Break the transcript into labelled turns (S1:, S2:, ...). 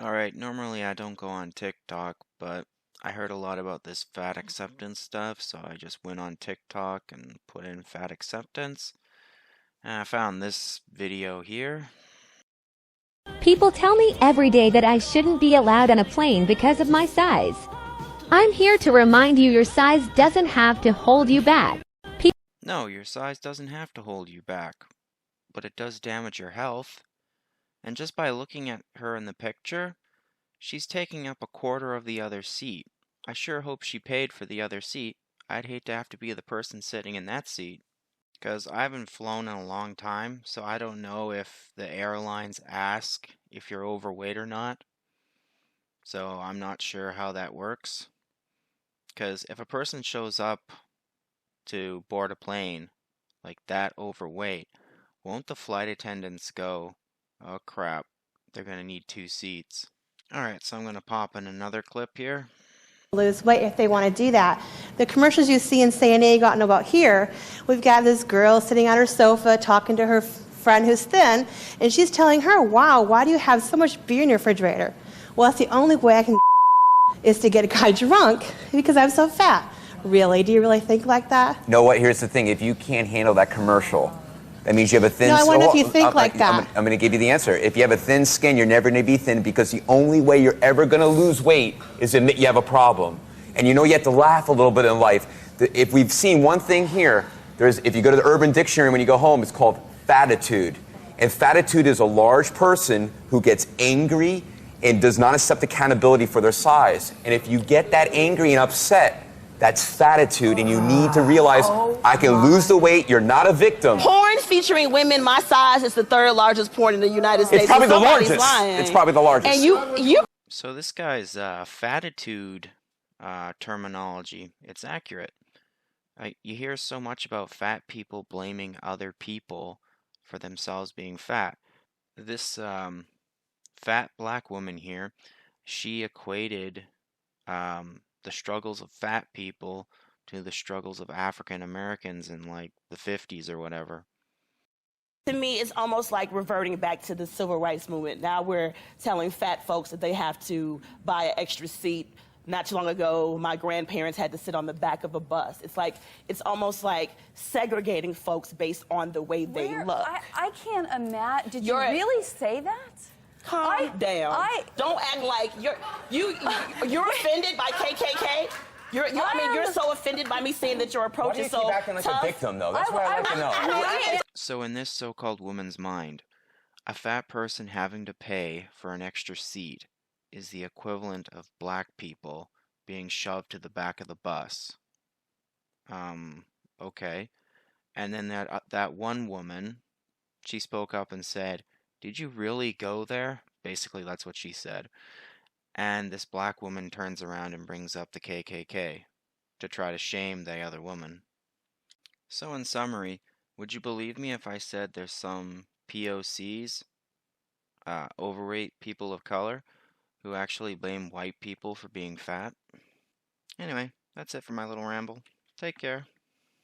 S1: Alright, normally I don't go on TikTok, but I heard a lot about this fat acceptance stuff, so I just went on TikTok and put in fat acceptance, and I found this video here.
S2: People tell me every day that I shouldn't be allowed on a plane because of my size. I'm here to remind you your size doesn't have to hold you back.
S1: No, your size doesn't have to hold you back, but it does damage your health. And just by looking at her in the picture, she's taking up a quarter of the other seat. I sure hope she paid for the other seat. I'd hate to have to be the person sitting in that seat. Because I haven't flown in a long time, so I don't know if the airlines ask if you're overweight or not. So I'm not sure how that works. Because if a person shows up to board a plane like that overweight, won't the flight attendants go, oh crap, they're going to need 2 seats? Alright, so I'm going to pop in another clip here.
S3: Lose weight if they want to do that. The commercials you see in San Diego and about here, we've got this girl sitting on her sofa talking to her friend who's thin, and she's telling her, wow, why do you have so much beer in your refrigerator? Well, that's the only way I can is to get a guy drunk because I'm so fat. Really? Do you really think like that?
S4: No, what? Here's the thing. If you can't handle that commercial, that means you have a thin skin.
S3: No, I wonder if you think like that.
S4: I'm going to give you the answer. If you have a thin skin, you're never going to be thin because the only way you're ever going to lose weight is to admit you have a problem. And you know you have to laugh a little bit in life. If we've seen one thing here, if you go to the Urban Dictionary when you go home, it's called fattitude. And fattitude is a large person who gets angry and does not accept accountability for their size. And if you get that angry and upset, that's fattitude, and you need to realize I can lose the weight. You're not a victim.
S5: Porn featuring women my size is the third largest porn in the United States.
S4: It's probably the largest.
S5: Lying.
S4: It's probably the largest.
S5: And you.
S1: So this guy's fattitude terminology, it's accurate. You hear so much about fat people blaming other people for themselves being fat. This fat black woman here, she equated the struggles of fat people to the struggles of African Americans in like the 50s or whatever.
S5: To me, it's almost like reverting back to the civil rights movement. Now we're telling fat folks that they have to buy an extra seat. Not too long ago, my grandparents had to sit on the back of a bus. It's almost like segregating folks based on the way they look.
S6: I can't imagine. Did you really say that?
S5: Calm down. Don't act like you're offended by KKK. You're so offended by me saying that your approach is so
S4: Why do you keep acting like
S5: tough?
S4: a victim, though? That's what I'd like to know.
S1: So in this so-called woman's mind, a fat person having to pay for an extra seat is the equivalent of black people being shoved to the back of the bus. Okay. And then that one woman, she spoke up and said, "Did you really go there?" Basically, that's what she said. And this black woman turns around and brings up the KKK to try to shame the other woman. So in summary, would you believe me if I said there's some POCs, overweight people of color, who actually blame white people for being fat? Anyway, that's it for my little ramble. Take care.